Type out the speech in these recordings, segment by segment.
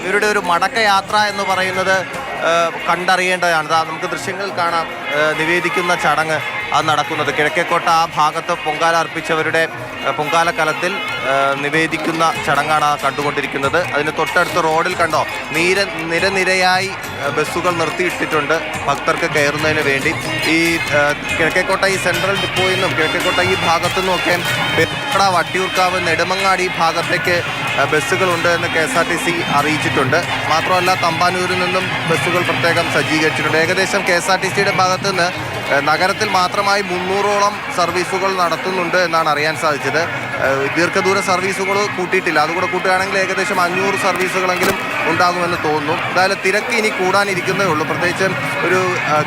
ഇവരുടെ ഒരു മടക്കയാത്ര എന്ന് പറയുന്നത് കണ്ടറിയേണ്ടതാണ്. നമുക്ക് ദൃശ്യങ്ങൾ കാണാം. നിവേദിക്കുന്ന ചടങ്ങ് അത് നടക്കുന്നത് കിഴക്കേക്കോട്ട ആ ഭാഗത്ത് പൊങ്കാല അർപ്പിച്ചവരുടെ പൊങ്കാല കലത്തിൽ നിവേദിക്കുന്ന ചടങ്ങാണ് കണ്ടുകൊണ്ടിരിക്കുന്നത്. അതിന് തൊട്ടടുത്ത് റോഡിൽ കണ്ടോ നിരനിരയായി ബസ്സുകൾ നിർത്തിയിട്ടിട്ടുണ്ട് ഭക്തർക്ക് കയറുന്നതിന് വേണ്ടി. ഈ കിഴക്കേക്കോട്ട ഈ സെൻട്രൽ ഡിപ്പോയിൽ നിന്നും കിഴക്കേക്കോട്ട ഈ ഭാഗത്തു നിന്നുമൊക്കെ പെരുക്കട, വട്ടിയൂർക്കാവ്, നെടുമങ്ങാടി ഭാഗത്തേക്ക് ബസ്സുകളുണ്ട് എന്ന് KSRTC അറിയിച്ചിട്ടുണ്ട്. മാത്രമല്ല തമ്പാനൂരിൽ നിന്നും ബസ്സുകൾ പ്രത്യേകം സജ്ജീകരിച്ചിട്ടുണ്ട്. ഏകദേശം KSRTCയുടെ ഭാഗത്തു നിന്ന് നഗരത്തിൽ മാത്രമായി 300ഓളം സർവീസുകൾ നടത്തുന്നുണ്ട് എന്നാണ് അറിയാൻ സാധിച്ചത്. ദീർഘദൂര സർവീസുകൾ കൂട്ടിയിട്ടില്ല. അതുകൂടെ കൂട്ടുകയാണെങ്കിൽ ഏകദേശം 500 സർവീസുകളെങ്കിലും ഉണ്ടാകുമെന്ന് തോന്നുന്നു. എന്തായാലും തിരക്ക് ഇനി കൂടാനിരിക്കുന്നേ ഉള്ളൂ. പ്രത്യേകിച്ച് ഒരു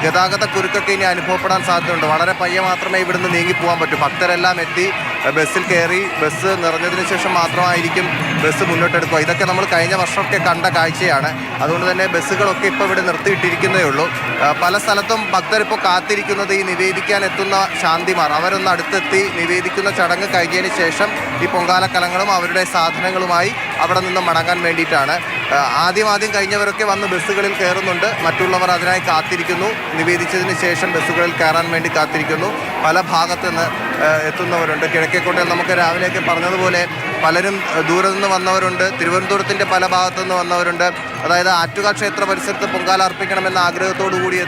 ഗതാഗത കുരുക്കൊക്കെ ഇനി അനുഭവപ്പെടാൻ സാധ്യതയുണ്ട്. വളരെ പയ്യെ മാത്രമേ ഇവിടുന്ന് നീങ്ങിപ്പോകാൻ പറ്റൂ. ഭക്തരെല്ലാം എത്തി ബസ്സിൽ കയറി ബസ് നിറഞ്ഞതിന് ശേഷം മാത്രമായിരിക്കും ബസ് മുന്നോട്ടെടുക്കുക. ഇതൊക്കെ നമ്മൾ കഴിഞ്ഞ വർഷമൊക്കെ കണ്ട കാഴ്ചയാണ്. അതുകൊണ്ട് തന്നെ ബസ്സുകളൊക്കെ ഇപ്പോൾ ഇവിടെ നിർത്തിയിട്ടിരിക്കുന്നേ ഉള്ളൂ. പല സ്ഥലത്തും ഭക്തരിപ്പോൾ കാത്തിരിക്കുന്നത് ഈ നിവേദിക്കാൻ എത്തുന്ന ശാന്തിമാർ അവരൊന്ന് അടുത്തെത്തി നിവേദിക്കുന്ന ചടങ്ങ് കഴിഞ്ഞതിന് ശേഷം ഈ പൊങ്കാലക്കലങ്ങളും അവരുടെ സാധനങ്ങളുമായി അവിടെ നിന്ന് മടങ്ങാൻ വേണ്ടിയിട്ടാണ്. ആദ്യം കഴിഞ്ഞവരൊക്കെ വന്ന് ബസ്സുകളിൽ കയറുന്നുണ്ട്. മറ്റുള്ളവർ അതിനായി കാത്തിരിക്കുന്നു. നിവേദിച്ചതിന് ശേഷം ബസ്സുകളിൽ കയറാൻ വേണ്ടി കാത്തിരിക്കുന്നു. പല ഭാഗത്തു നിന്ന് എത്തുന്നവരുണ്ട്. കിഴക്കേക്കോട്ടയിൽ നമുക്ക് രാവിലെയൊക്കെ പറഞ്ഞതുപോലെ പലരും ദൂരെ നിന്ന് വന്നവരുണ്ട്. തിരുവനന്തപുരത്തിൻ്റെ പല ഭാഗത്തു നിന്ന് വന്നവരുണ്ട്. അതായത് ആറ്റുകാൽ ക്ഷേത്ര പരിസരത്ത് പൊങ്കാല അർപ്പിക്കണമെന്ന ആഗ്രഹത്തോടു കൂടി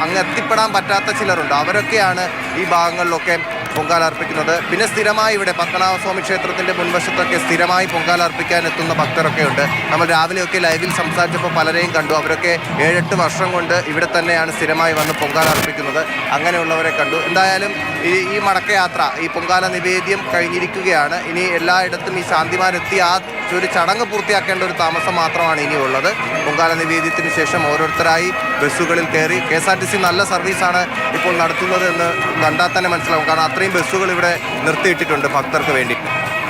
അങ്ങ് എത്തിപ്പെടാൻ പറ്റാത്ത ചിലരുണ്ട്. അവരൊക്കെയാണ് ഈ ഭാഗങ്ങളിലൊക്കെ പൊങ്കാല അർപ്പിക്കുന്നത്. പിന്നെ സ്ഥിരമായി ഇവിടെ പത്മനാഭസ്വാമി ക്ഷേത്രത്തിൻ്റെ മുൻവശത്തൊക്കെ സ്ഥിരമായി പൊങ്കാല അർപ്പിക്കാൻ എത്തുന്ന ഭക്തരൊക്കെ ഉണ്ട്. നമ്മൾ രാവിലെയൊക്കെ ലൈവിൽ സംസാരിച്ചപ്പോൾ പലരെയും കണ്ടു. അവരൊക്കെ 7-8 വർഷം കൊണ്ട് ഇവിടെ തന്നെയാണ് സ്ഥിരമായി വന്ന് പൊങ്കാല അർപ്പിക്കുന്നത്. അങ്ങനെയുള്ളവരെ കണ്ടു. എന്തായാലും ഈ മടക്കയാത്ര, ഈ പൊങ്കാല നിവേദ്യം കഴിഞ്ഞിരിക്കുകയാണ്. ഇനി എല്ലായിടത്തും ഈ ശാന്തിമാരെത്തി ആ ഒരു ചടങ്ങ് പൂർത്തിയാക്കേണ്ട ഒരു താമസം മാത്രമാണ് ഇനിയുള്ളത്. പൊങ്കാല നിവേദ്യത്തിന് ശേഷം ഓരോരുത്തരായി ബസ്സുകളിൽ കയറി. KSRTC നല്ല സർവീസാണ് ഇപ്പോൾ നടത്തുന്നത് എന്ന് കണ്ടാൽ തന്നെ മനസ്സിലാവും. കാരണം അത്രയും ബസ്സുകൾ ഇവിടെ നിർത്തിയിട്ടിട്ടുണ്ട് ഭക്തർക്ക് വേണ്ടി.